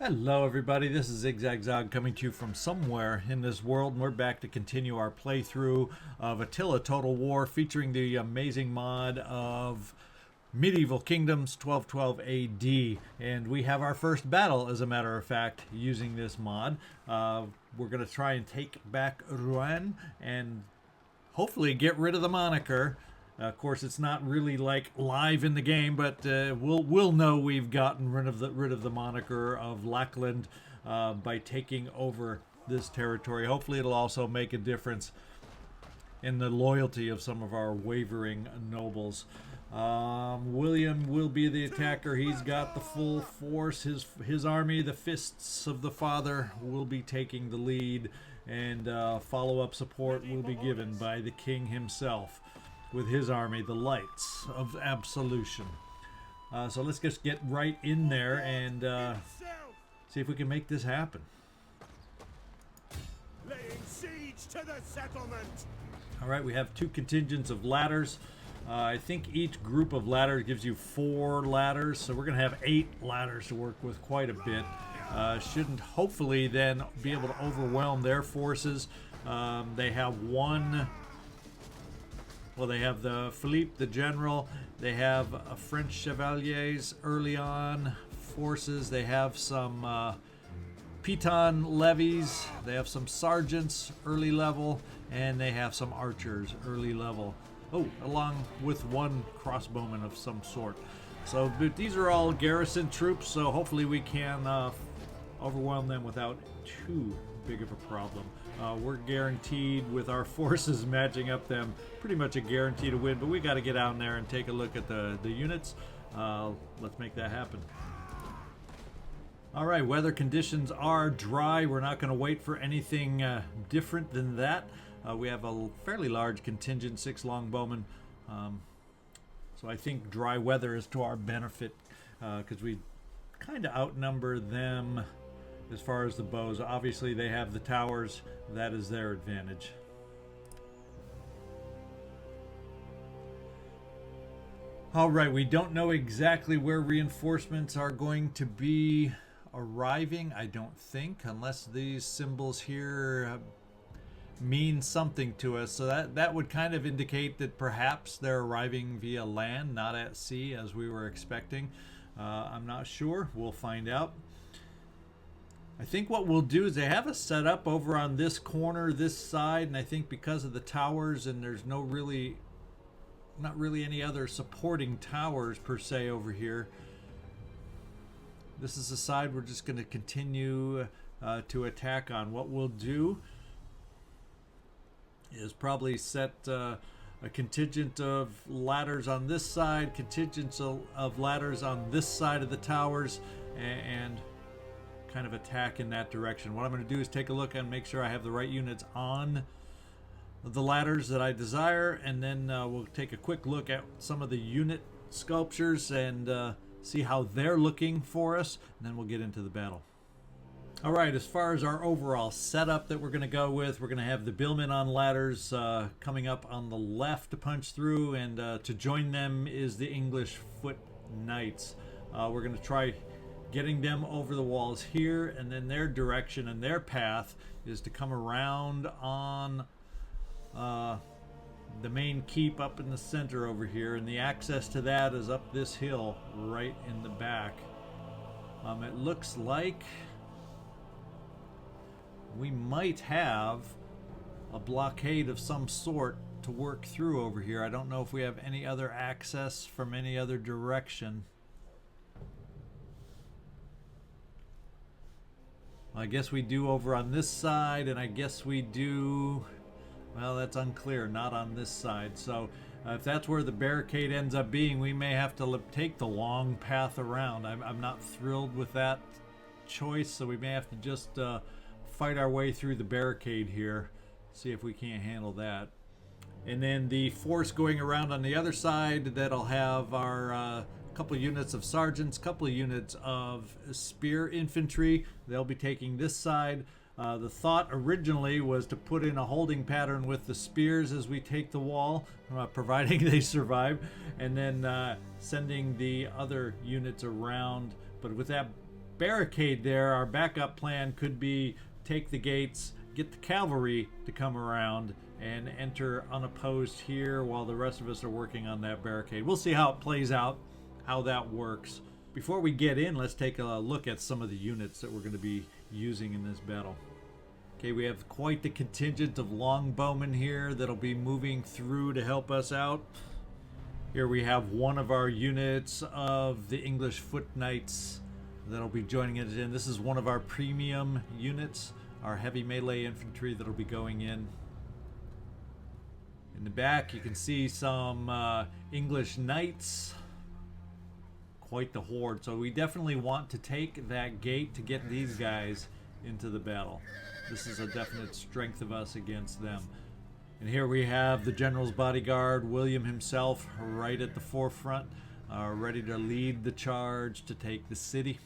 Hello everybody, this is ZigZagZog coming to you from somewhere in this world, and we're back to continue our playthrough of Attila Total War, featuring the amazing mod of Medieval Kingdoms 1212 AD. And we have our first battle, as a matter of fact, using this mod. We're going to try and take back Rouen and hopefully get rid of the moniker. Of course, it's not really like live in the game, but we'll know we've gotten rid of the moniker of Lackland by taking over this territory. Hopefully, it'll also make a difference in the loyalty of some of our wavering nobles. William will be the attacker. He's got the full force. His army, the Fists of the Father, will be taking the lead, and follow-up support will be given by the king himself, with his army, the Lights of Absolution. So let's just get right in there and see if we can make this happen. Laying siege to the settlement. All right, we have two contingents of ladders. I think each group of ladders gives you 4 ladders, so we're going to have 8 ladders to work with, quite a bit. Shouldn't hopefully then be able to overwhelm their forces. They have one. Well, they have the Philippe, the general. They have French chevaliers early on forces. They have some Piton levies. They have some sergeants early level, and they have some archers early level. Oh, along with one crossbowman of some sort. So, but these are all garrison troops, so hopefully we can overwhelm them without too big of a problem. We're guaranteed, with our forces matching up them, pretty much a guarantee to win, but we got to get out there and take a look at the units. Let's make that happen. All right, weather conditions are dry. We're not going to wait for anything different than that. We have a fairly large contingent, 6 longbowmen, so I think dry weather is to our benefit, because we kind of outnumber them as far as the bows. Obviously, they have the towers. That is their advantage. All right, we don't know exactly where reinforcements are going to be arriving, I don't think, unless these symbols here mean something to us. So that would kind of indicate that perhaps they're arriving via land, not at sea, as we were expecting. I'm not sure. We'll find out. I think what we'll do is they have a setup over on this corner, this side, and I think because of the towers, and there's not really any other supporting towers per se over here, this is the side we're just going to continue to attack on. What we'll do is probably set a contingent of ladders on this side, contingents of ladders on this side of the towers, and kind of attack in that direction. What I'm going to do is take a look and make sure I have the right units on the ladders that I desire, and then we'll take a quick look at some of the unit sculptures and see how they're looking for us, and then we'll get into the battle. All right, as far as our overall setup that we're going to go with, we're going to have the billmen on ladders coming up on the left to punch through, and to join them is the English foot knights. We're going to try getting them over the walls here, and then their direction and their path is to come around on the main keep up in the center over here, and the access to that is up this hill right in the back. It looks like we might have a blockade of some sort to work through over here. I don't know if we have any other access from any other direction. I guess we do over on this side, and I guess we do, well, that's unclear, not on this side. So if that's where the barricade ends up being, we may have to take the long path around. I'm not thrilled with that choice, so we may have to just fight our way through the barricade here, see if we can't handle that. And then the force going around on the other side, that'll have our couple units of sergeants, couple of units of spear infantry. They'll be taking this side. The thought originally was to put in a holding pattern with the spears as we take the wall, providing they survive, and then sending the other units around. But with that barricade there, our backup plan could be take the gates, get the cavalry to come around, and enter unopposed here while the rest of us are working on that barricade. We'll see how it plays out, how that works. Before we get in, let's take a look at some of the units that we're going to be using in this battle. Okay, we have quite the contingent of longbowmen here that'll be moving through to help us out. Here we have one of our units of the English foot knights that'll be joining us in. This is one of our premium units, our heavy melee infantry that'll be going in. In the back, you can see some English knights. Quite the horde. So we definitely want to take that gate to get these guys into the battle. This is a definite strength of us against them. And here we have the general's bodyguard, William himself, right at the forefront, ready to lead the charge to take the city.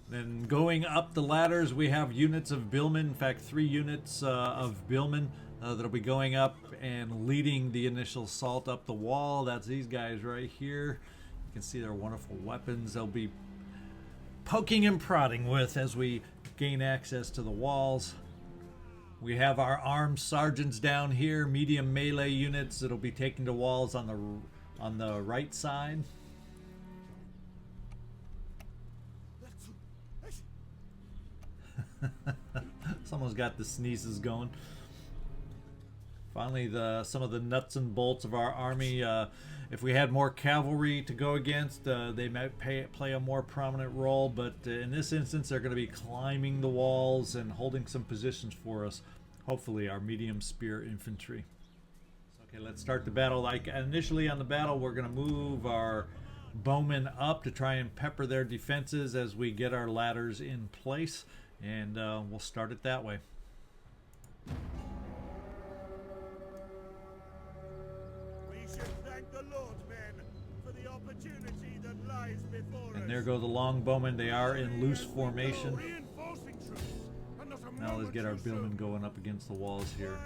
Then going up the ladders, we have units of billmen. In fact, 3 units of billmen that'll be going up and leading the initial assault up the wall. That's these guys right here. You can see their wonderful weapons they'll be poking and prodding with as we gain access to the walls. We have our armed sergeants down here, medium melee units that'll be taking the walls on the right side. Someone's got the sneezes going. Finally, some of the nuts and bolts of our army. If we had more cavalry to go against, they might play a more prominent role, but in this instance, they're going to be climbing the walls and holding some positions for us. Hopefully, our medium spear infantry. Okay, let's start the battle. Like initially on the battle, we're going to move our bowmen up to try and pepper their defenses as we get our ladders in place, and we'll start it that way. And there go the longbowmen. They are in loose formation. Now let's get our billmen going up against the walls here.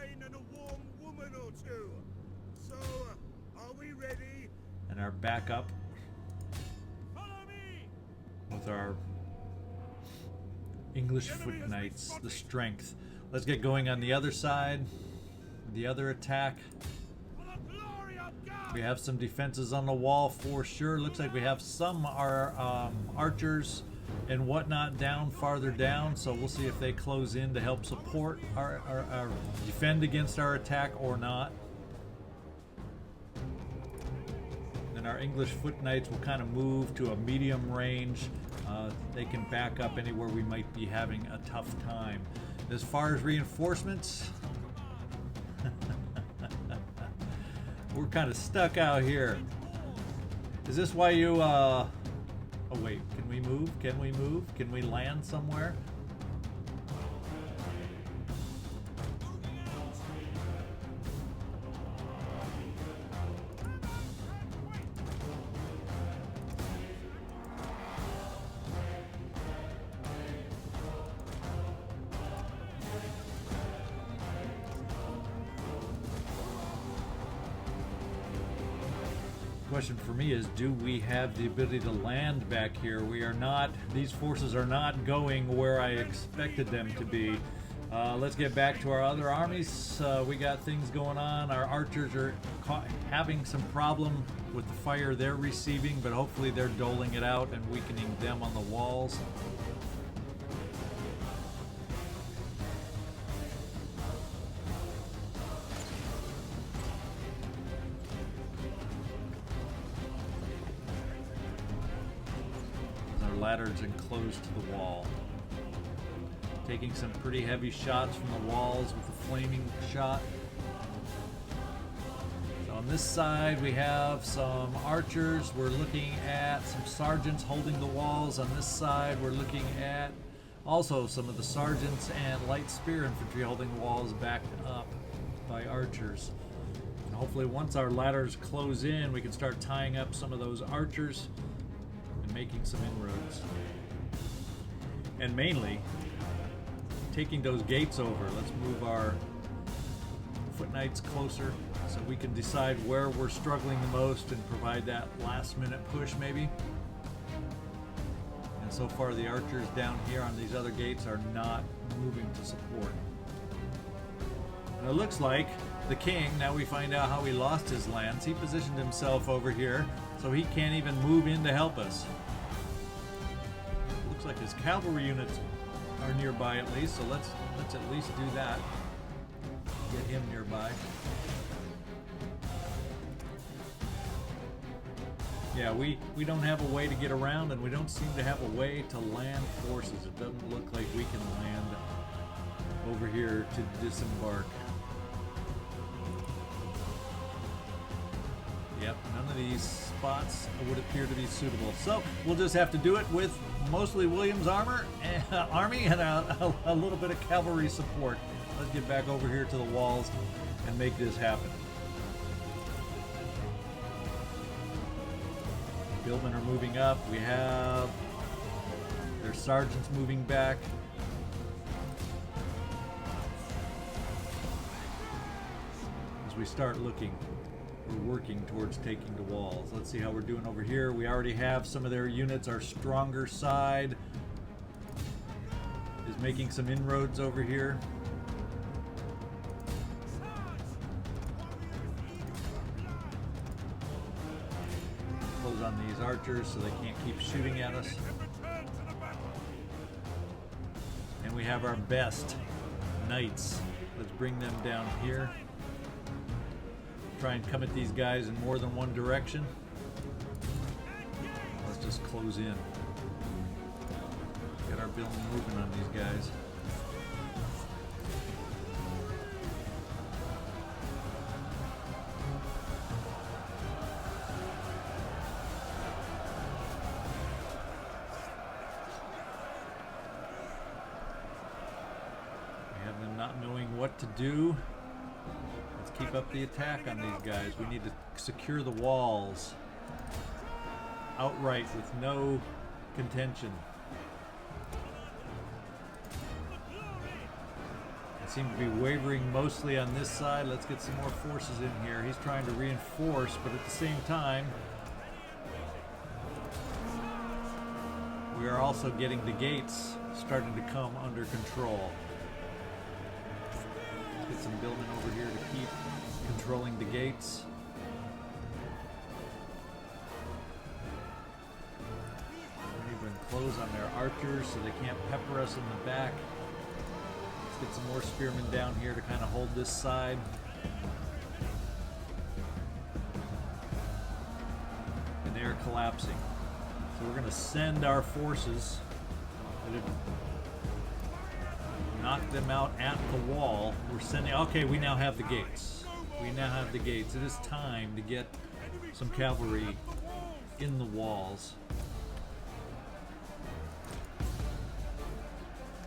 And our backup with our English foot knights, the strength. Let's get going on the other side, the other attack. We have some defenses on the wall for sure. Looks like we have some archers and whatnot down farther down, so we'll see if they close in to help support our defend against our attack or not. Then our English foot knights will kind of move to a medium range. They can back up anywhere we might be having a tough time. As far as reinforcements, we're kind of stuck out here. Is this why you, oh wait, can we move? Can we move? Can we land somewhere? Question for me is, do we have the ability to land back here? We are not. These forces are not going where I expected them to be. Let's get back to our other armies. We got things going on. Our archers are having some problem with the fire they're receiving, but hopefully they're doling it out and weakening them on the walls. Ladders enclosed to the wall. Taking some pretty heavy shots from the walls with a flaming shot. So on this side we have some archers. We're looking at some sergeants holding the walls. On this side we're looking at also some of the sergeants and light spear infantry holding the walls backed up by archers. And hopefully once our ladders close in, we can start tying up some of those archers and making some inroads. And mainly, taking those gates over. Let's move our foot knights closer so we can decide where we're struggling the most and provide that last minute push maybe. so far the archers down here on these other gates are not moving to support. And it looks like the king, now we find out how he lost his lands. He positioned himself over here, so he can't even move in to help us. Looks like his cavalry units are nearby at least, so let's at least do that. Get him nearby. Yeah, we don't have a way to get around, and we don't seem to have a way to land forces. It doesn't look like we can land over here to disembark. Yep, none of these spots would appear to be suitable. So we'll just have to do it with mostly William's army and a little bit of cavalry support. Let's get back over here to the walls and make this happen. Billmen are moving up. We have their sergeants moving back. As we start looking, we're working towards taking the walls. Let's see how we're doing over here. We already have some of their units. Our stronger side is making some inroads over here. Close on these archers so they can't keep shooting at us. And we have our best knights. Let's bring them down here. Try and come at these guys in more than one direction. Let's just close in. Get our bill moving on these guys. We have them not knowing what to do. Let's keep up the attack on these guys. We need to secure the walls outright with no contention. They seem to be wavering mostly on this side. Let's get some more forces in here. He's trying to reinforce, but at the same time, we are also getting the gates starting to come under control. Get some billmen over here to keep controlling the gates. We're even close on their archers so they can't pepper us in the back. Let's get some more spearmen down here to kind of hold this side. And they're collapsing. So we're going to send our forces that have knocked them out at the wall. We're sending, okay, we now have the gates. We now have the gates. It is time to get some cavalry in the walls.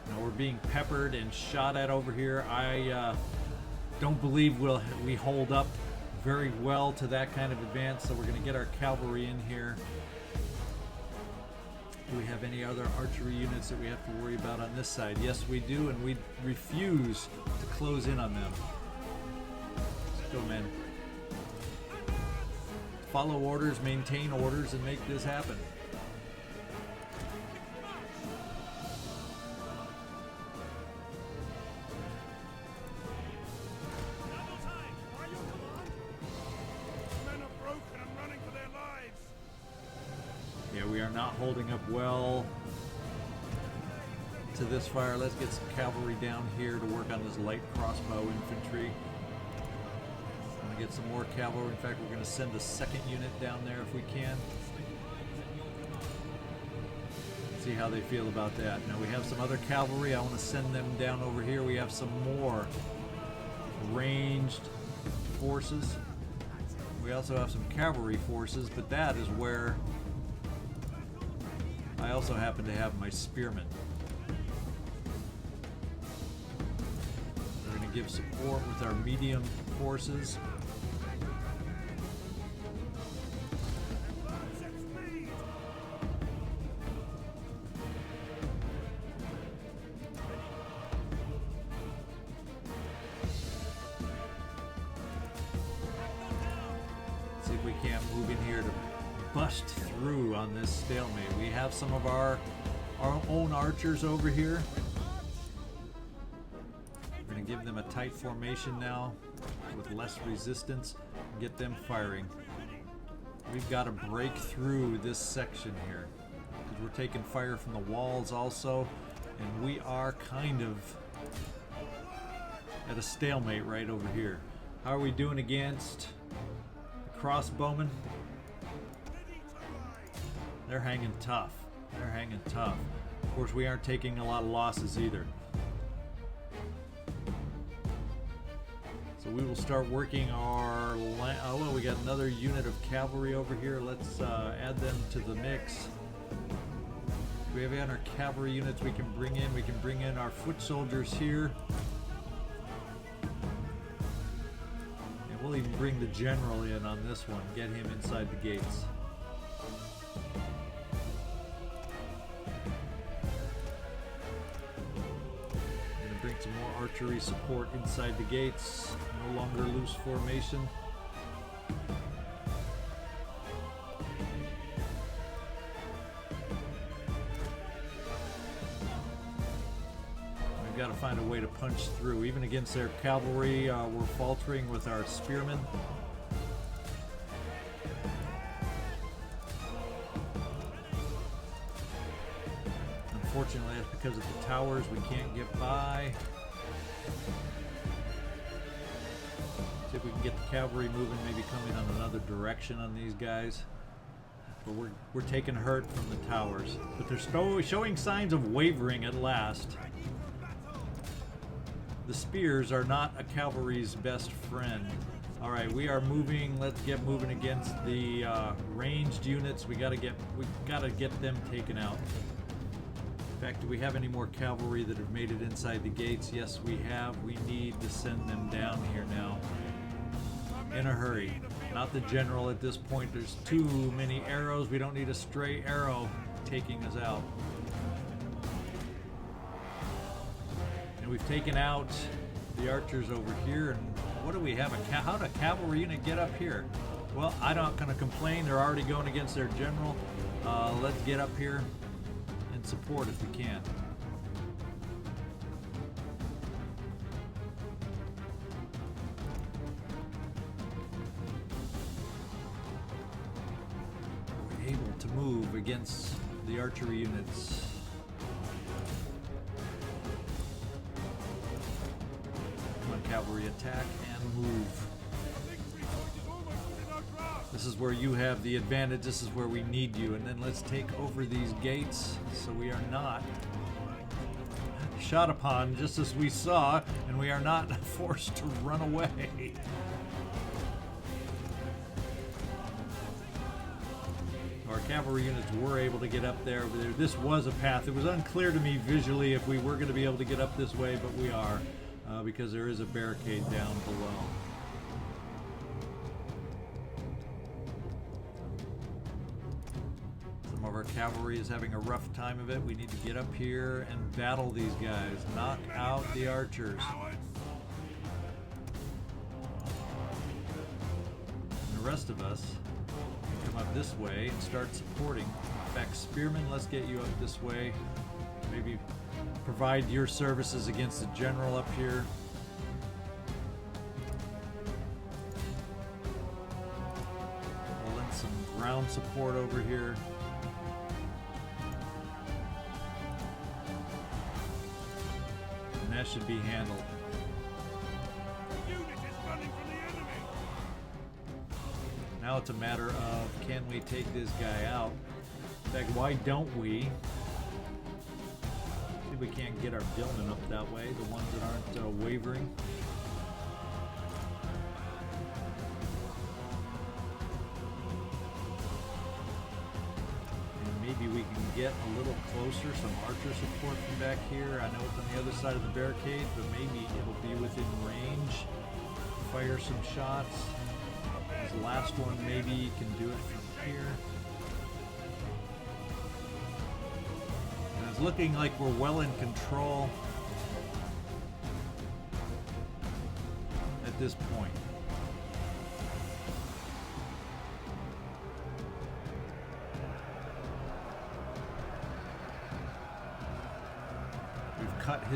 Now we're being peppered and shot at over here. I don't believe we hold up very well to that kind of advance, so we're going to get our cavalry in here. Do we have any other archery units that we have to worry about on this side? Yes, we do, and we refuse to close in on them. Let's go, men. Follow orders, maintain orders, and make this happen. We are not holding up well to this fire. Let's get some cavalry down here to work on this light crossbow infantry. I'm going to get some more cavalry. In fact, we're going to send a second unit down there if we can. See how they feel about that. Now we have some other cavalry. I want to send them down over here. We have some more ranged forces. We also have some cavalry forces, but that is where I also happen to have my spearmen. We're going to give support with our medium forces. See if we can't move in here to bust through on this stalemate. We have some of our our own archers over here. We're going to give them a tight formation now with less resistance and get them firing. We've got to break through this section here because we're taking fire from the walls also, and we are kind of at a stalemate right over here. How are we doing against the crossbowmen? They're hanging tough. They're hanging tough. Of course, we aren't taking a lot of losses either. So we will start working our... Oh, well, we got another unit of cavalry over here. Let's add them to the mix. Do we have any other cavalry units we can bring in? We can bring in our foot soldiers here. And we'll even bring the general in on this one. Get him inside the gates. Bring some more archery support inside the gates. No longer loose formation. We've got to find a way to punch through. Even against their cavalry, we're faltering with our spearmen. Unfortunately, that's because of the towers. We can't get by. See if we can get the cavalry moving, maybe coming on another direction on these guys. But we're taking hurt from the towers. But they're showing signs of wavering at last. The spears are not a cavalry's best friend. All right, we are moving. Let's get moving against the ranged units. We gotta get them taken out. In fact, do we have any more cavalry that have made it inside the gates? Yes, we have. We need to send them down here now. In a hurry. Not the general at this point. There's too many arrows. We don't need a stray arrow taking us out. And we've taken out the archers over here. And what do we have? How did a cavalry unit get up here? Well, I'm not going to complain. They're already going against their general. Let's get up here and support if we can. We're able to move against the archery units. Come on, cavalry, attack and move. This is where you have the advantage. This is where we need you. And then let's take over these gates so we are not shot upon just as we saw, and we are not forced to run away. Our cavalry units were able to get up there. This was a path. It was unclear to me visually if we were going to be able to get up this way, but we are, because there is a barricade down below. Our cavalry is having a rough time of it. We need to get up here and battle these guys. Knock out the archers. And the rest of us can come up this way and start supporting. In fact, spearmen, let's get you up this way. Maybe provide your services against the general up here. We'll lend some ground support over here. That should be handled. The unit is running from the enemy. Now it's a matter of, can we take this guy out? In fact, why don't we? See if we can't get our billmen up that way, the ones that aren't wavering. Maybe we can get a little closer, some archer support from back here. I know it's on the other side of the barricade, but maybe it'll be within range. Fire some shots. This last one, maybe you can do it from here. And it's looking like we're well in control at this point.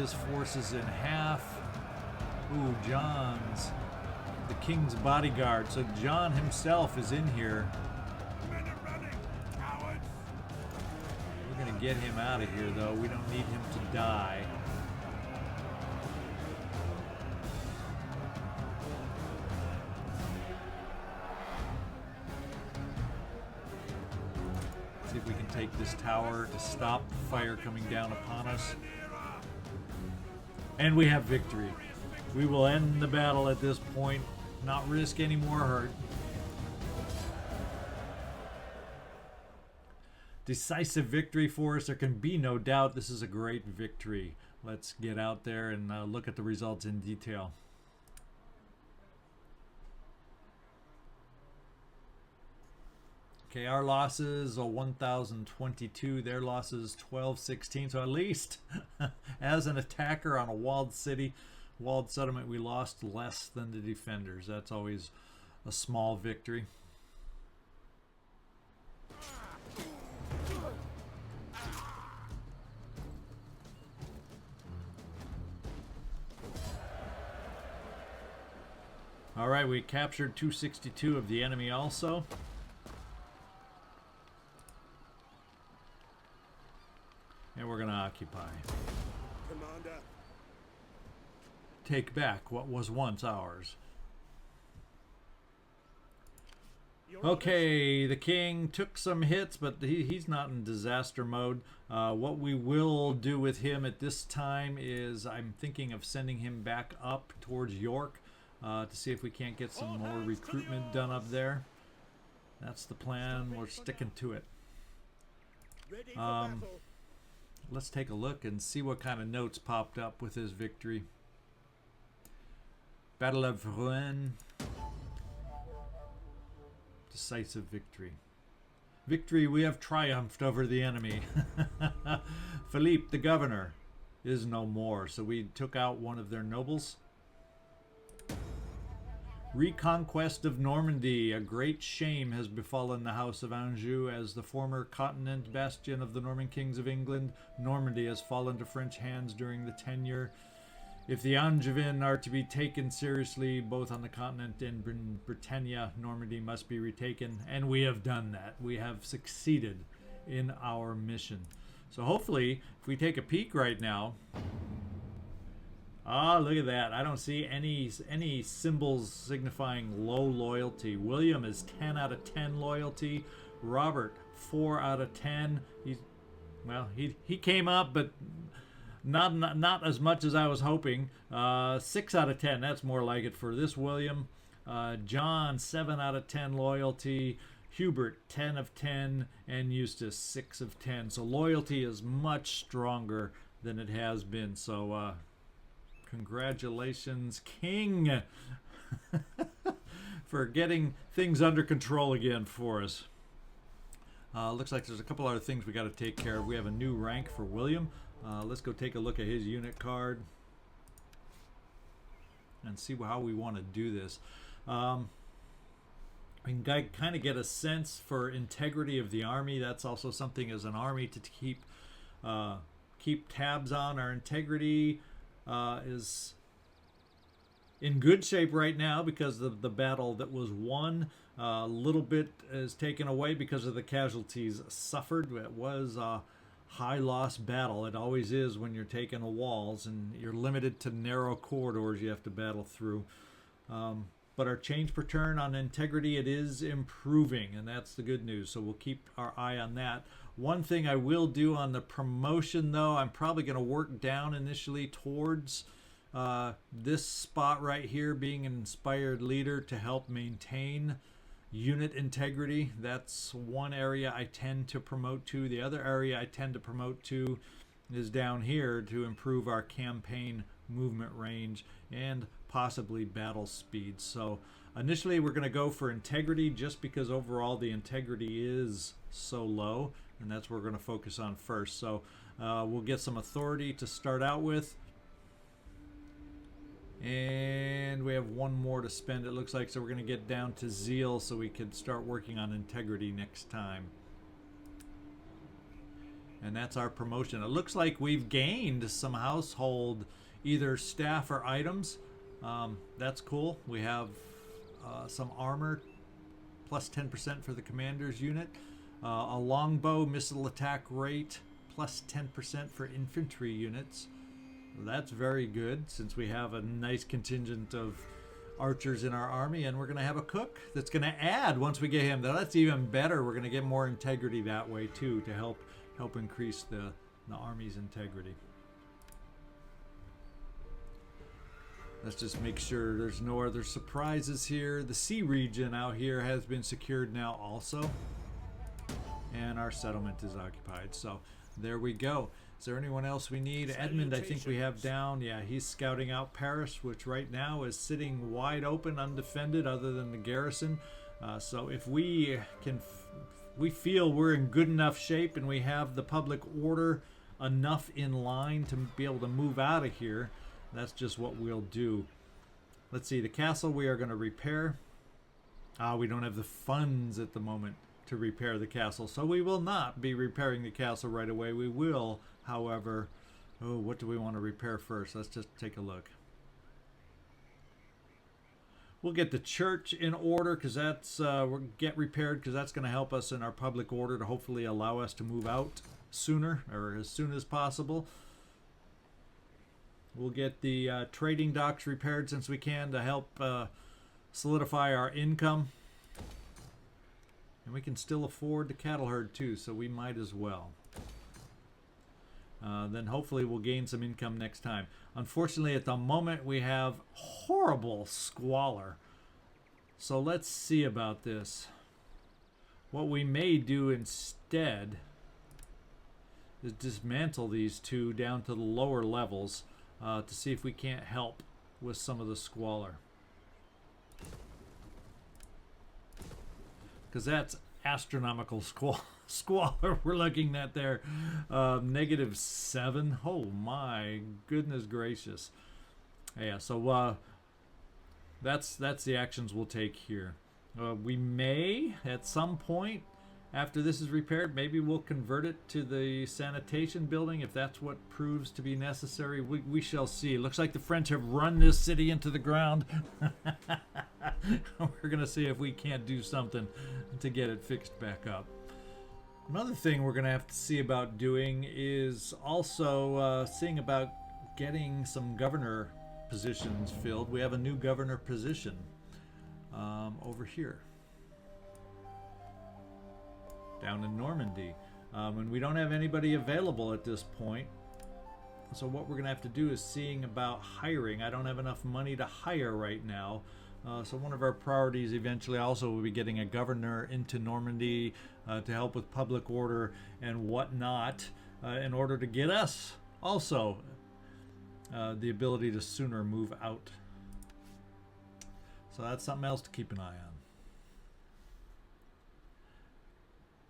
his forces in half. Ooh, John's the king's bodyguard. So John himself is in here. Men are running, cowards! We're going to get him out of here, though. We don't need him to die. See if we can take this tower to stop fire coming down upon us. And we have victory. We will end the battle at this point, not risk any more hurt. Decisive victory for us. There can be no doubt this is a great victory. Let's get out there and look at the results in detail. Okay, our losses are 1,022. Their losses 1,216. So at least as an attacker on a walled city, walled settlement, we lost less than the defenders. That's always a small victory. All right, we captured 262 of the enemy also. And we're going to occupy. Commander. Take back what was once ours. Okay, the king took some hits, but he's not in disaster mode. What we will do with him at this time is I'm thinking of sending him back up towards York to see if we can't get some more recruitment done up there. That's the plan. We're sticking to it. Ready for battle. Let's take a look and see what kind of notes popped up with his victory. Battle of Rouen. Decisive victory. Victory, we have triumphed over the enemy. Philippe, the governor, is no more. So we took out one of their nobles. Reconquest of Normandy. A great shame has befallen the House of Anjou. As the former continent bastion of the Norman kings of England, Normandy has fallen to French hands during the tenure. If the Angevin are to be taken seriously, both on the continent and in Britannia, Normandy must be retaken, and we have done that. We have succeeded in our mission. So hopefully, if we take a peek right now, look at that. I don't see any symbols signifying low loyalty. William is 10 out of 10 loyalty. Robert, 4 out of 10. He came up, but not as much as I was hoping. 6 out of 10. That's more like it for this William. John, 7 out of 10 loyalty. Hubert, 10 of 10. And Eustace, 6 of 10. So loyalty is much stronger than it has been. So congratulations, King, for getting things under control again for us. Looks like there's a couple other things we got to take care of. We have a new rank for William. Let's go take a look at his unit card and see how we want to do this. We can kind of get a sense for integrity of the army. That's also something as an army to keep tabs on. Our integrity is in good shape right now because of the battle that was won. A little bit is taken away because of the casualties suffered. It was a high loss battle. It always is when you're taking the walls and you're limited to narrow corridors you have to battle through. But our change per turn on integrity, it is improving, and that's the good news. So we'll keep our eye on that. One thing I will do on the promotion, though, I'm probably going to work down initially towards this spot right here, being an inspired leader to help maintain unit integrity. That's one area I tend to promote to. The other area I tend to promote to is down here to improve our campaign movement range and possibly battle speed. So initially we're going to go for integrity just because overall the integrity is so low, and that's what we're going to focus on first. So we'll get some authority to start out with, and we have one more to spend, it looks like. So we're going to get down to zeal so we can start working on integrity next time. And that's our promotion. It looks like we've gained some household, either staff or items. That's cool. We have some armor, plus 10% for the commander's unit. A longbow missile attack rate, plus 10% for infantry units. That's very good, since we have a nice contingent of archers in our army, and we're going to have a cook that's going to add once we get him. Now, that's even better. We're going to get more integrity that way too, to help increase the army's integrity. Let's just make sure there's no other surprises here. The sea region out here has been secured now also, and our settlement is occupied. So there we go. Is there anyone else we need? Edmund, I think we have down. Yeah, he's scouting out Paris, which right now is sitting wide open, undefended, other than the garrison. So if we feel we're in good enough shape and we have the public order enough in line to be able to move out of here, that's just what we'll do. Let's see, the castle we are going to repair. We don't have the funds at the moment to repair the castle, so we will not be repairing the castle right away. We will, however, what do we want to repair first? Let's just take a look. We'll get the church in order, because that's we'll get repaired, because that's going to help us in our public order to hopefully allow us to move out sooner, or as soon as possible. We'll get the trading docks repaired since we can, to help solidify our income. And we can still afford the cattle herd too, so we might as well. Then hopefully we'll gain some income next time. Unfortunately, at the moment we have horrible squalor. So let's see about this. What we may do instead is dismantle these two down to the lower levels to see if we can't help with some of the squalor. Because that's astronomical squalor we're looking at there. -7. Oh my goodness gracious. Yeah, so that's the actions we'll take here. We may at some point, after this is repaired, maybe we'll convert it to the sanitation building if that's what proves to be necessary. We shall see. Looks like the French have run this city into the ground. We're going to see if we can't do something to get it fixed back up. Another thing we're going to have to see about doing is also seeing about getting some governor positions filled. We have a new governor position over here, down in Normandy, and we don't have anybody available at this point. So what we're gonna have to do is seeing about hiring. I don't have enough money to hire right now, so one of our priorities eventually also will be getting a governor into Normandy to help with public order and whatnot, in order to get us also the ability to sooner move out. So that's something else to keep an eye on.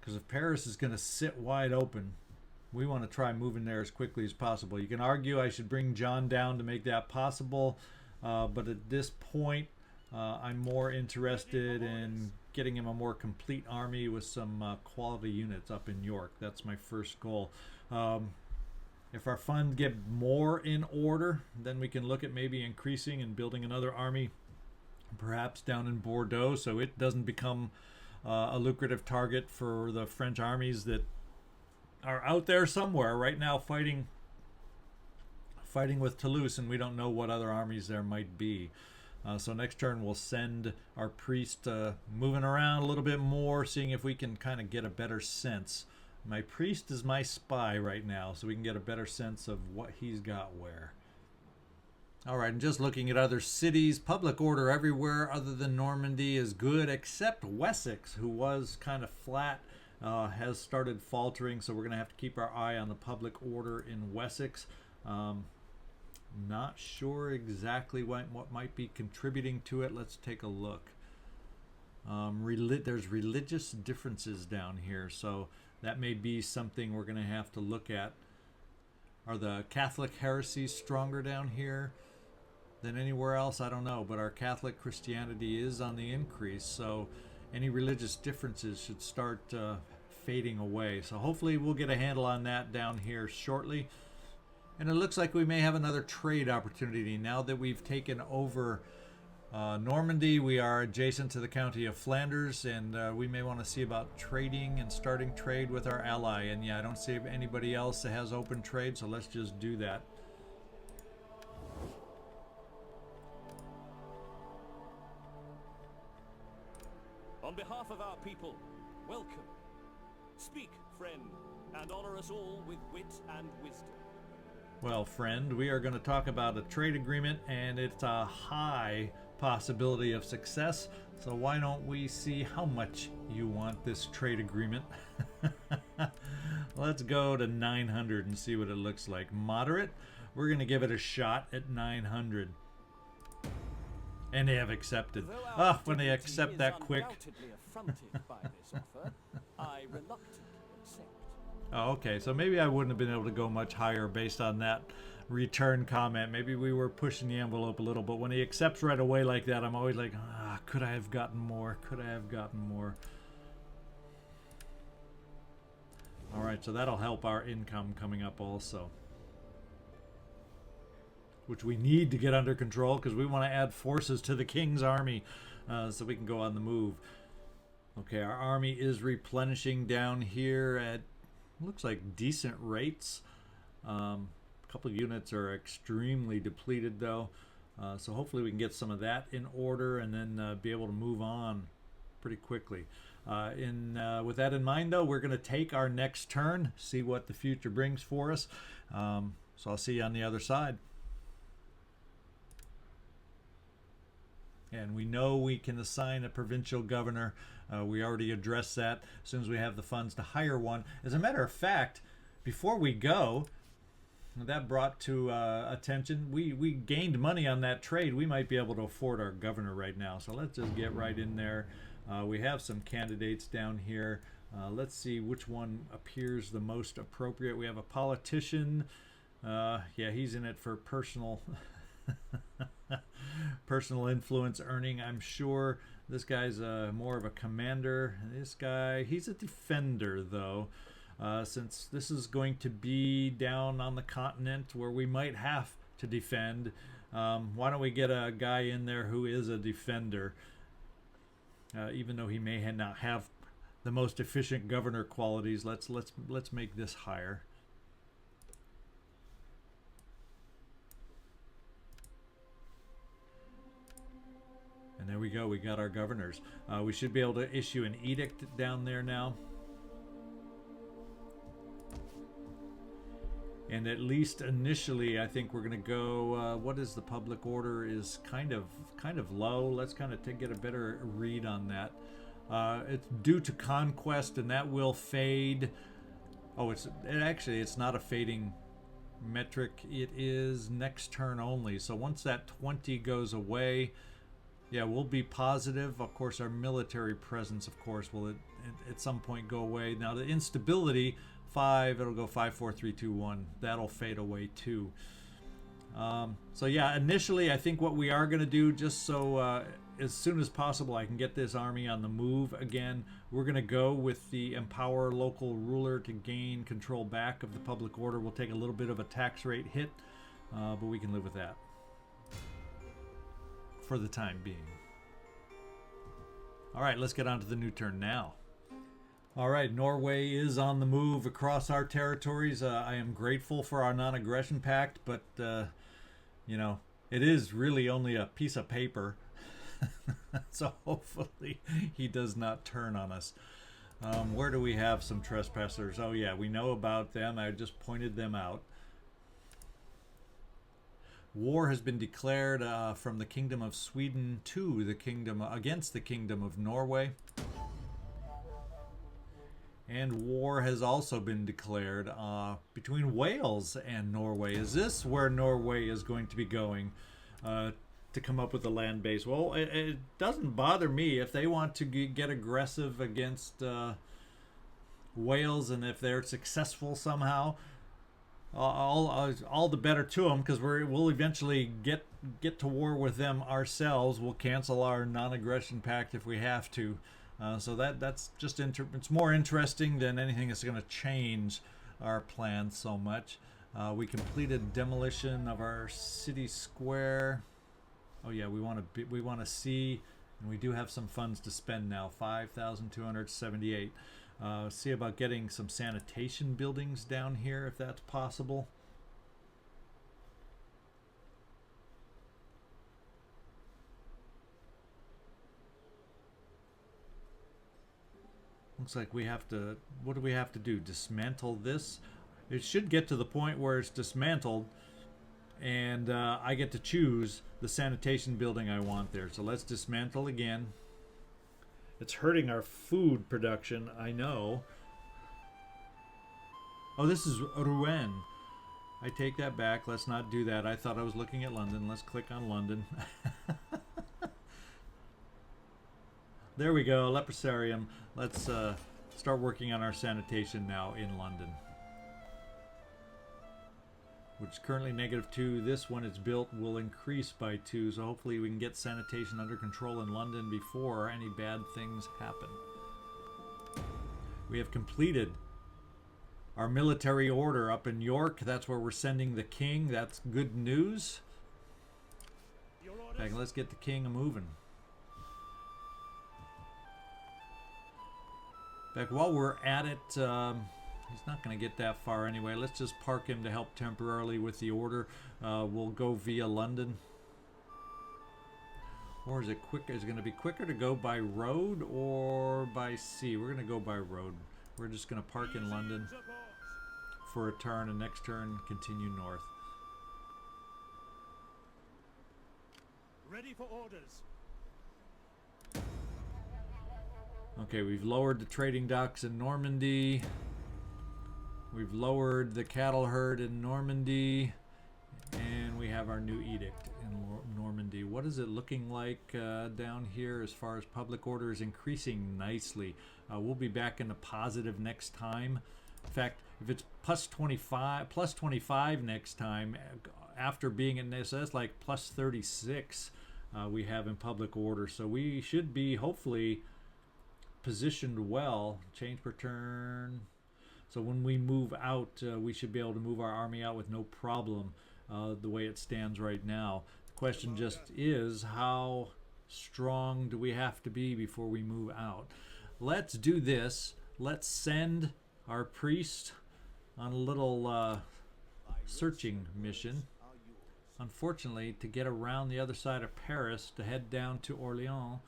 Because if Paris is going to sit wide open, we want to try moving there as quickly as possible. You can argue I should bring John down to make that possible, but at this point, I'm more interested in getting him a more complete army with some quality units up in York. That's my first goal. If our funds get more in order, then we can look at maybe increasing and building another army, perhaps down in Bordeaux, so it doesn't become a lucrative target for the French armies that are out there somewhere right now fighting with Toulouse, and we don't know what other armies there might be. So next turn we'll send our priest moving around a little bit more, seeing if we can kind of get a better sense. My priest is my spy right now, so we can get a better sense of what he's got where. Alright, and just looking at other cities, public order everywhere other than Normandy is good, except Wessex, who was kind of flat, has started faltering, so we're going to have to keep our eye on the public order in Wessex. Not sure exactly what might be contributing to it. Let's take a look. There's religious differences down here, so that may be something we're going to have to look at. Are the Catholic heresies stronger down here than anywhere else? I don't know, but our Catholic Christianity is on the increase, so any religious differences should start fading away. So hopefully we'll get a handle on that down here shortly. And it looks like we may have another trade opportunity now that we've taken over Normandy. We are adjacent to the county of Flanders, and we may want to see about trading and starting trade with our ally. And yeah, I don't see anybody else that has open trade, so let's just do that. On behalf of our people, welcome. Speak, friend, and honor us all with wit and wisdom. Well, friend, we are going to talk about a trade agreement, and it's a high possibility of success. So why don't we see how much you want this trade agreement? Let's go to 900 and see what it looks like. Moderate. We're going to give it a shot at 900. And they have accepted. Ah, when they accept that quick. By this offer, I reluctantly accept. Oh, okay. So maybe I wouldn't have been able to go much higher based on that return comment. Maybe we were pushing the envelope a little, but when he accepts right away like that, I'm always like, could I have gotten more? Could I have gotten more? All right, so that'll help our income coming up also, which we need to get under control because we want to add forces to the king's army so we can go on the move. Okay, our army is replenishing down here at, looks like, decent rates. A couple units are extremely depleted though, so hopefully we can get some of that in order and then be able to move on pretty quickly. With that in mind though, we're going to take our next turn, see what the future brings for us. So I'll see you on the other side. And we know we can assign a provincial governor. We already addressed that as soon as we have the funds to hire one. As a matter of fact, before we go, that brought to attention, we gained money on that trade. We might be able to afford our governor right now. So let's just get right in there. We have some candidates down here. Let's see which one appears the most appropriate. We have a politician. Yeah, he's in it for personal... personal influence earning, I'm sure. This guy's more of a commander. This guy, he's a defender though, since this is going to be down on the continent where we might have to defend. Why don't we get a guy in there who is a defender, even though he may not have the most efficient governor qualities. Let's make this higher. And there we go, we got our governors. We should be able to issue an edict down there now. And at least initially, I think we're going to go, what is the public order is kind of low. Let's kind of get a better read on that. It's due to conquest, and that will fade. Oh, it's not a fading metric. It is next turn only. So once that 20 goes away, yeah, we'll be positive. Of course, our military presence, of course, will at some point go away. Now, the instability, 5, it'll go 5, 4, 3, 2, 1. That'll fade away too. So yeah, initially, I think what we are going to do, just so as soon as possible I can get this army on the move again, we're going to go with the empower local ruler to gain control back of the public order. We'll take a little bit of a tax rate hit, but we can live with that for the time being. All right, let's get on to the new turn now. All right, Norway is on the move across our territories. I am grateful for our non-aggression pact, but you know, it is really only a piece of paper. So hopefully he does not turn on us. Where do we have some trespassers? Oh yeah, we know about them. I just pointed them out. War has been declared from the Kingdom of Sweden to the Kingdom against the Kingdom of Norway. And war has also been declared between Wales and Norway. Is this where Norway is going to be going to come up with a land base? Well, it doesn't bother me if they want to get aggressive against Wales, and if they're successful somehow, all the better to them, because we'll eventually get to war with them ourselves. We'll cancel our non-aggression pact if we have to. So that's just it's more interesting than anything that's going to change our plans so much. We completed demolition of our city square. Oh yeah, we want to see, and we do have some funds to spend now. 5,278. See about getting some sanitation buildings down here if that's possible. Looks like we have to, what do we have to do? Dismantle this? It should get to the point where it's dismantled and I get to choose the sanitation building I want there. So let's dismantle again. It's hurting our food production, I know. Oh, this is Rouen. I take that back. Let's not do that. I thought I was looking at London. Let's click on London. There we go, Leprosarium. Let's start working on our sanitation now in London. Which is currently -2. This, when it's built, will increase by 2. So hopefully we can get sanitation under control in London before any bad things happen. We have completed our military order up in York. That's where we're sending the king. That's good news. Okay, let's get the king a-moving. In fact, while we're at it, he's not going to get that far anyway. Let's just park him to help temporarily with the order. We'll go via London. Or is it quicker? Is it going to be quicker to go by road or by sea? We're going to go by road. We're just going to park in London for a turn, and next turn continue north. Ready for orders. Okay, we've lowered the trading docks in Normandy. We've lowered the cattle herd in Normandy. And we have our new edict in Normandy. What is it looking like down here as far as public order is increasing nicely? We'll be back in the positive next time. In fact, if it's plus 25 next time, after being in this, that's like plus 36 we have in public order. So we should be hopefully positioned well. Change per turn. So when we move out, we should be able to move our army out with no problem the way it stands right now. The question just is, how strong do we have to be before we move out? Let's do this. Let's send our priest on a little searching mission. Unfortunately, to get around the other side of Paris to head down to Orléans,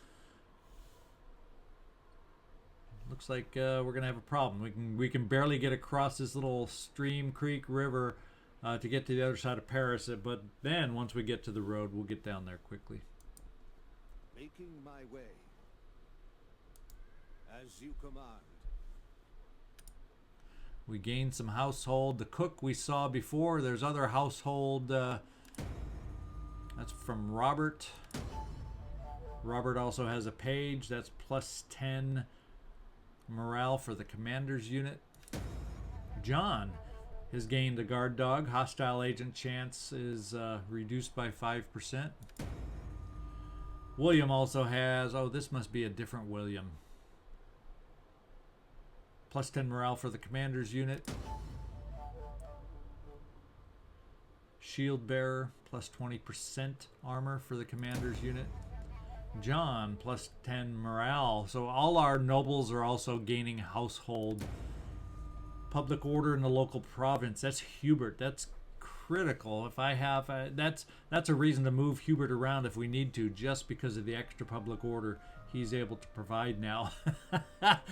looks like we're gonna have a problem. We can barely get across this little stream, creek, river to get to the other side of Paris. But then once we get to the road, we'll get down there quickly. Making my way. As you command. We gained some household. The cook we saw before. There's other household. That's from Robert. Robert also has a page. That's plus 10 morale for the commander's unit. John has gained a guard dog. Hostile agent chance is reduced by 5%. William also has, oh, this must be a different William. Plus 10 morale for the commander's unit. Shield bearer, plus 20% armor for the commander's unit. John, plus 10 morale. So all our nobles are also gaining household. Public order in the local province. That's Hubert. That's critical. If I have, that's a reason to move Hubert around if we need to, just because of the extra public order he's able to provide now.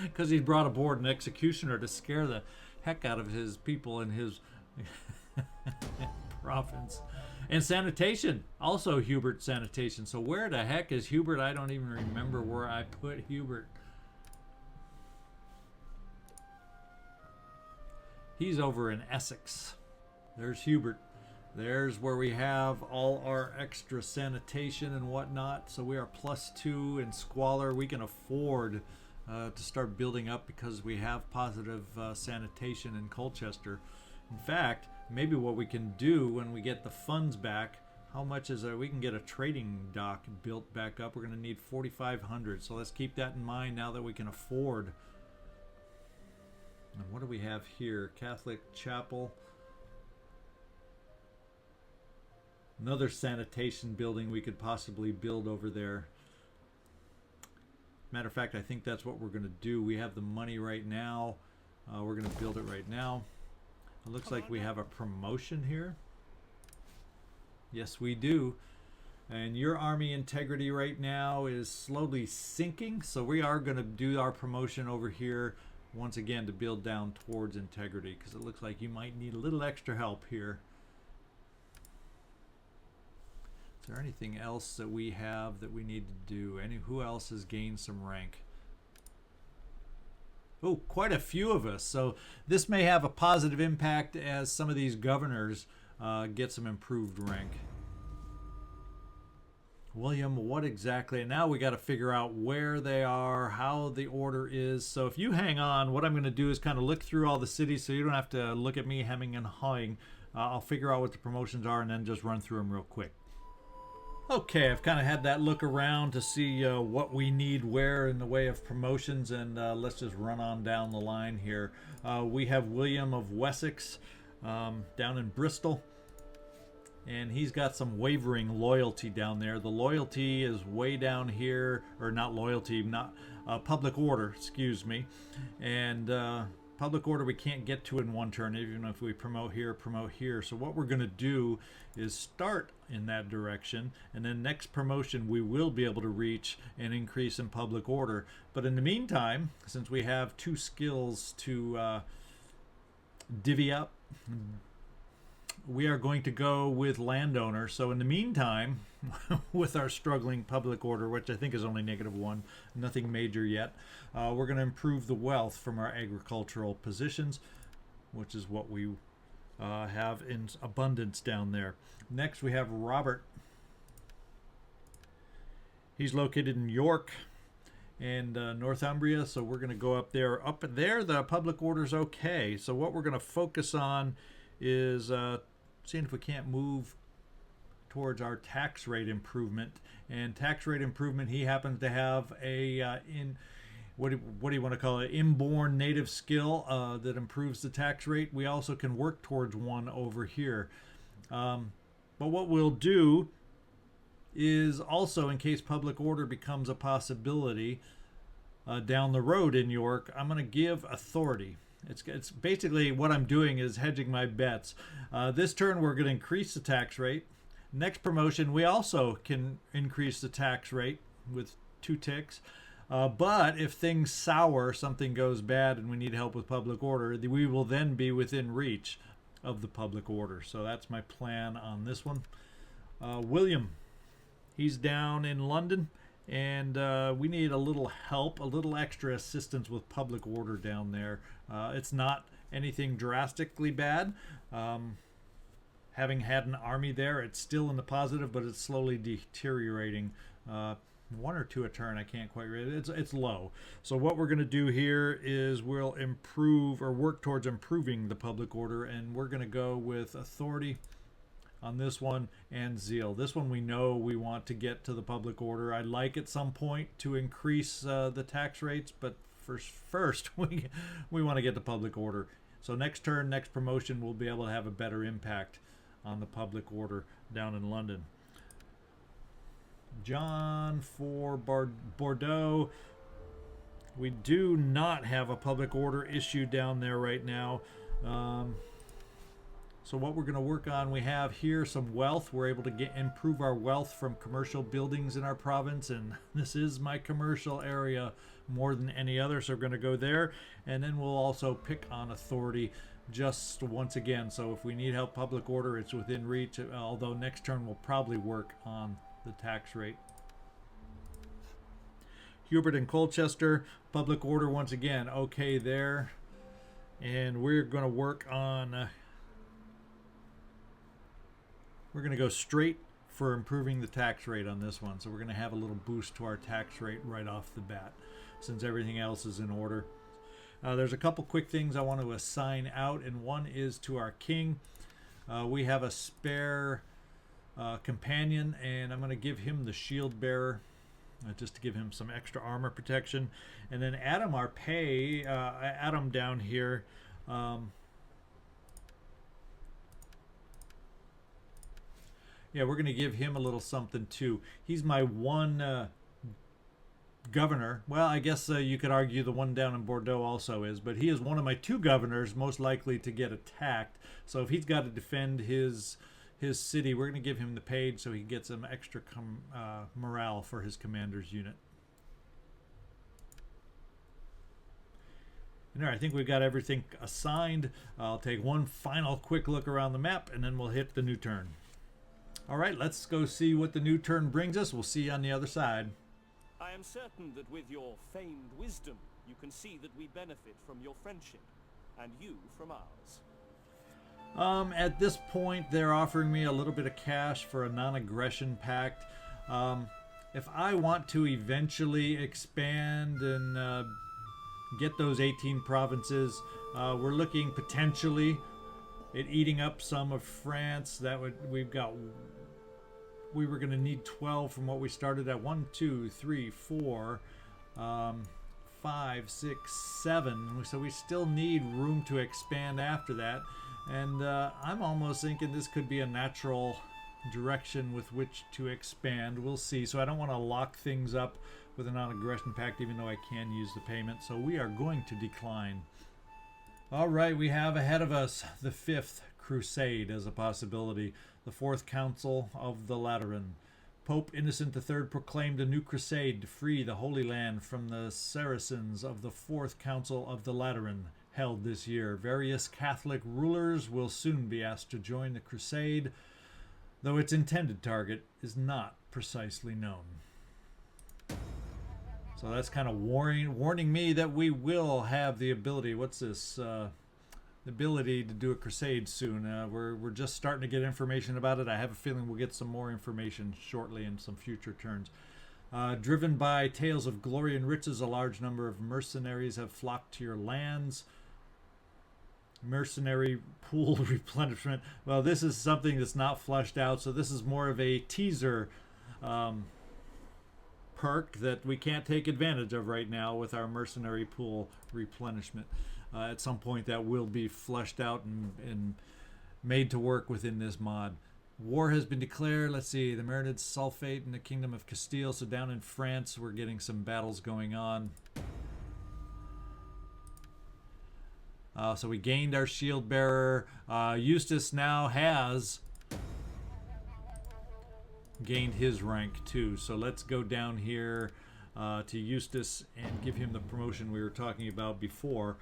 Because he's brought aboard an executioner to scare the heck out of his people in his province. And sanitation, also Hubert sanitation. So where the heck is Hubert? I don't even remember where I put Hubert. He's over in Essex. There's Hubert. There's where we have all our extra sanitation and whatnot. So we are plus 2 in squalor. We can afford to start building up because we have positive sanitation in Colchester. In fact, maybe what we can do when we get the funds back How much is we can get a trading dock built back up. We're going to need 4,500. So let's keep that in mind now that we can afford. And what do we have here? Catholic Chapel. Another sanitation building we could possibly build over there. Matter of fact, I think that's what we're going to do. We have the money right now. We're going to build it right now. It looks like we have a promotion here. Yes, we do. And your army integrity right now is slowly sinking. So we are going to do our promotion over here once again to build down towards integrity, because it looks like you might need a little extra help here. Is there anything else that we have that we need to do? Who else has gained some rank? Oh, quite a few of us. So this may have a positive impact as some of these governors get some improved rank. William, what exactly? And now we got to figure out where they are, how the order is. So if you hang on, what I'm going to do is kind of look through all the cities so you don't have to look at me hemming and hawing. I'll figure out what the promotions are and then just run through them real quick. Okay, I've kind of had that look around to see what we need where in the way of promotions, and let's just run on down the line here. We have William of Wessex down in Bristol, and he's got some wavering loyalty down there. The loyalty is way down here, or not loyalty, not public order, excuse me, and public order we can't get to in one turn, even if we promote here, promote here. So what we're going to do is start in that direction, and then next promotion we will be able to reach an increase in public order. But in the meantime, since we have 2 skills to divvy up, we are going to go with landowner. So in the meantime, with our struggling public order, which I think is only -1, nothing major yet, we're going to improve the wealth from our agricultural positions, which is what we have in abundance down there. Next we have Robert. He's located in York and Northumbria, so we're going to go up there. Up there the public order's okay, so what we're going to focus on is seeing if we can't move towards our tax rate improvement. And tax rate improvement, he happens to have a what do you want to call it, inborn native skill that improves the tax rate. We also can work towards one over here, but what we'll do is also, in case public order becomes a possibility down the road in York, I'm going to give authority. It's basically what I'm doing is hedging my bets. This turn we're going to increase the tax rate. Next promotion we also can increase the tax rate with 2 ticks. But if things sour, something goes bad and we need help with public order, we will then be within reach of the public order. So that's my plan on this one. William, he's down in London, and we need a little help, a little extra assistance with public order down there. It's not anything drastically bad. Having had an army there, it's still in the positive, but it's slowly deteriorating. 1 or 2 a turn, I can't quite read it. It's low. So what we're going to do here is we'll improve or work towards improving the public order, and we're going to go with authority on this one and zeal. This one we know we want to get to the public order. I'd like at some point to increase the tax rates, but first we want to get the public order. So next turn, next promotion, we'll be able to have a better impact on the public order down in London. John for Bordeaux. We do not have a public order issue down there right now. So what we're going to work on, we have here some wealth. We're able to improve our wealth from commercial buildings in our province, and this is my commercial area more than any other, so we're going to go there. And then we'll also pick on authority just once again. So if we need help public order, it's within reach, although next turn we'll probably work on the tax rate. Hubert and Colchester, public order once again okay there, and we're going to work on we're going to go straight for improving the tax rate on this one. So we're going to have a little boost to our tax rate right off the bat since everything else is in order. There's a couple quick things I want to assign out, and one is to our king. We have a spare companion, and I'm going to give him the shield bearer. Just to give him some extra armor protection. And then Adam, our pay, Adam down here, yeah, we're going to give him a little something too. He's my one governor. Well, I guess you could argue the one down in Bordeaux also is, but he is one of my 2 governors most likely to get attacked. So if he's got to defend his city, we're going to give him the paid so he gets some extra morale for his commander's unit. And there, I think we've got everything assigned. I'll take one final quick look around the map, and then we'll hit the new turn. All right, let's go see what the new turn brings us. We'll see you on the other side. I am certain that with your feigned wisdom, you can see that we benefit from your friendship, and you from ours. At this point, they're offering me a little bit of cash for a non-aggression pact. If I want to eventually expand and get those 18 provinces, we're looking potentially at eating up some of France. That would we were going to need 12 from what we started at. 1, 2, 3, 4, 5, 6, 7. So we still need room to expand after that. And I'm almost thinking this could be a natural direction with which to expand. We'll see. So I don't want to lock things up with a non-aggression pact, even though I can use the payment. So we are going to decline. All right, we have ahead of us the 5th Crusade as a possibility. The 4th Council of the Lateran. Pope Innocent III proclaimed a new crusade to free the Holy Land from the Saracens of the 4th Council of the Lateran, held this year. Various Catholic rulers will soon be asked to join the crusade, though its intended target is not precisely known. So that's kind of warning me that we will have the ability. What's this? The ability to do a crusade soon. We're just starting to get information about it. I have a feeling we'll get some more information shortly in some future turns. Driven by tales of glory and riches, a large number of mercenaries have flocked to your lands. Mercenary pool replenishment. Well, this is something that's not fleshed out, so this is more of a teaser perk that we can't take advantage of right now with our mercenary pool replenishment. At some point that will be fleshed out and made to work within this mod. War has been declared. Let's see, the Marinid Sulfate in the Kingdom of Castile. So down in France, we're getting some battles going on. So we gained our shield bearer. Eustace now has gained his rank too. So let's go down here to Eustace and give him the promotion we were talking about before.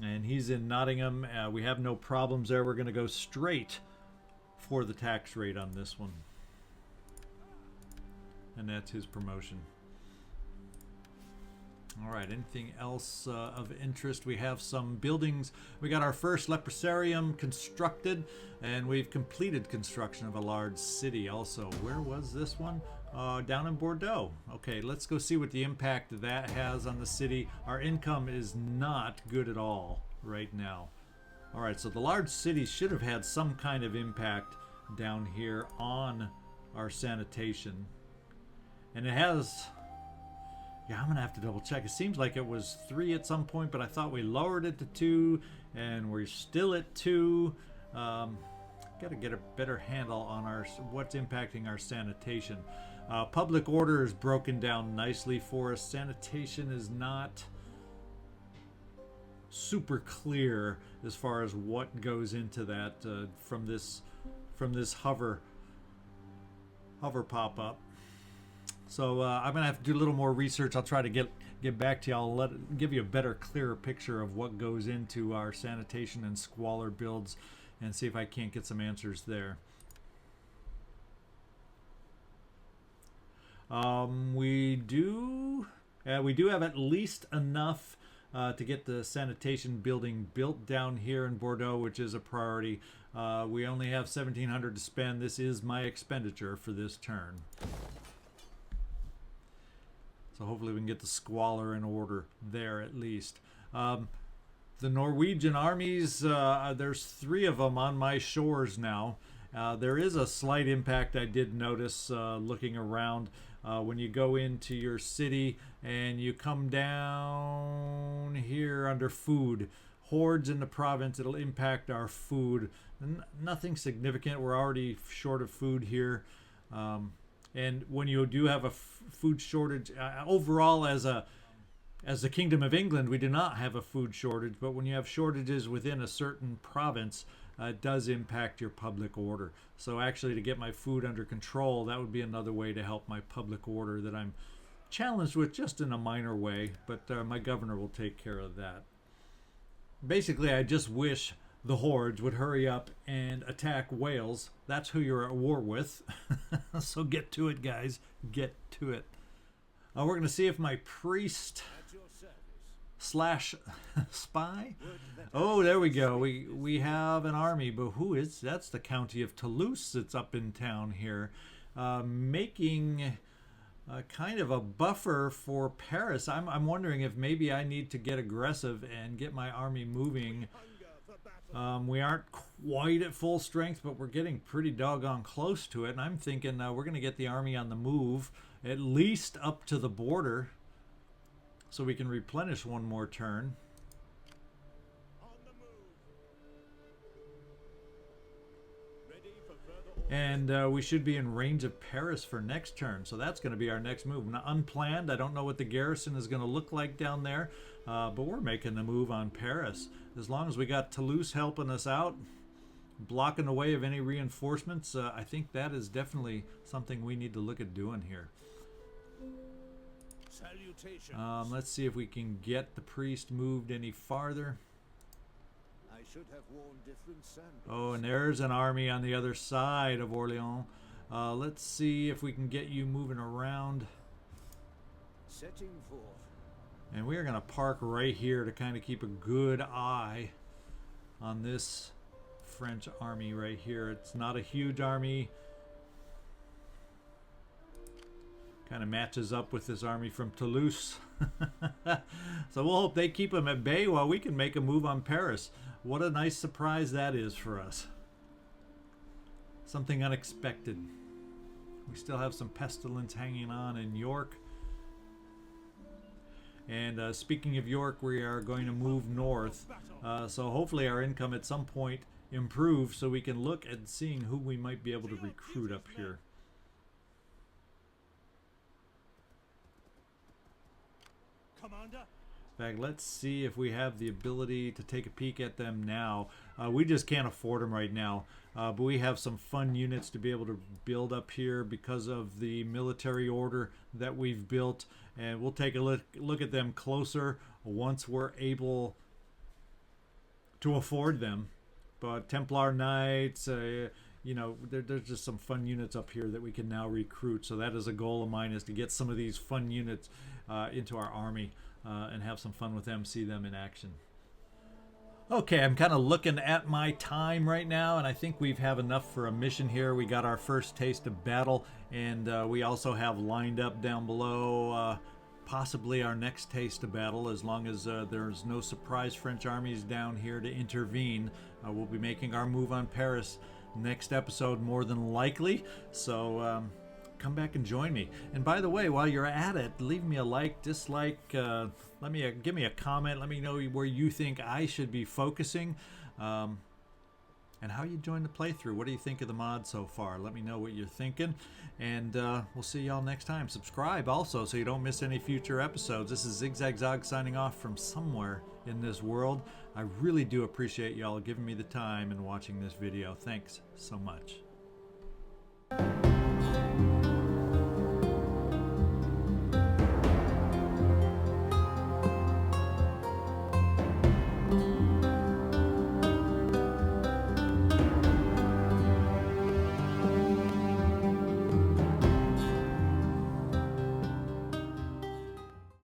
And he's in Nottingham. We have no problems there. We're going to go straight for the tax rate on this one. And that's his promotion. All right, anything else of interest? We have some buildings. We got our first leprosarium constructed, and we've completed construction of a large city also. Where was this one? Down in Bordeaux. Okay, let's go see what the impact that has on the city. Our income is not good at all right now. All right, so the large city should have had some kind of impact down here on our sanitation. And it has... Yeah, I'm going to have to double check. It seems like it was 3 at some point, but I thought we lowered it to 2, and we're still at 2. Got to get a better handle on what's impacting our sanitation. Public order is broken down nicely for us. Sanitation is not super clear as far as what goes into that from this hover pop-up. So I'm going to have to do a little more research. I'll try to get back to you. I'll give you a better, clearer picture of what goes into our sanitation and squalor builds and see if I can't get some answers there. We do have at least enough to get the sanitation building built down here in Bordeaux, which is a priority. We only have 1,700 to spend. This is my expenditure for this turn. So hopefully we can get the squalor in order there at least. The Norwegian armies, there's 3 of them on my shores now. There is a slight impact I did notice looking around when you go into your city and you come down here under food. Hordes in the province, it'll impact our food. Nothing significant. We're already short of food here. And when you do have a food shortage, overall as the Kingdom of England, we do not have a food shortage, but when you have shortages within a certain province, it does impact your public order. So actually, to get my food under control, that would be another way to help my public order that I'm challenged with just in a minor way, but my governor will take care of that. Basically, I just wish the hordes would hurry up and attack Wales. That's who you're at war with. So get to it, guys. Get to it. We're going to see if my priest / spy. Oh, there we go. We have an army, but who is? That's the county of Toulouse that's up in town here, making kind of a buffer for Paris. I'm wondering if maybe I need to get aggressive and get my army moving. We aren't quite at full strength, but we're getting pretty doggone close to it. And I'm thinking we're going to get the army on the move, at least up to the border, so we can replenish one more turn. And we should be in range of Paris for next turn. So that's going to be our next move. Now, unplanned. I don't know what the garrison is going to look like down there. But we're making the move on Paris. As long as we got Toulouse helping us out, blocking the way of any reinforcements, I think that is definitely something we need to look at doing here. Let's see if we can get the priest moved any farther. I should have worn different sandals. Oh, and there's an army on the other side of Orleans. Let's see if we can get you moving around. Setting forth. And we are going to park right here to kind of keep a good eye on this French army right here. It's not a huge army. Kind of matches up with this army from Toulouse. So we'll hope they keep them at bay while we can make a move on Paris. What a nice surprise that is for us. Something unexpected. We still have some pestilence hanging on in York. And speaking of York, we are going to move north. So hopefully our income at some point improves so we can look at seeing who we might be able to recruit up here. Commander? In fact, let's see if we have the ability to take a peek at them now. We just can't afford them right now. But we have some fun units to be able to build up here because of the military order that we've built. And we'll take a look at them closer once we're able to afford them. But Templar Knights, you know, there's just some fun units up here that we can now recruit. So that is a goal of mine, is to get some of these fun units into our army and have some fun with them, see them in action. Okay, I'm kind of looking at my time right now, and I think we have enough for a mission here. We got our first taste of battle, and we also have lined up down below possibly our next taste of battle, as long as there's no surprise French armies down here to intervene. We'll be making our move on Paris next episode, more than likely. So come back and join me. And by the way, while you're at it, leave me a like, dislike, give me a comment. Let me know where you think I should be focusing, and how you joined the playthrough. What do you think of the mod so far? Let me know what you're thinking, and we'll see y'all next time. Subscribe also so you don't miss any future episodes. This is ZigZagZog signing off from somewhere in this world. I really do appreciate y'all giving me the time and watching this video. Thanks so much.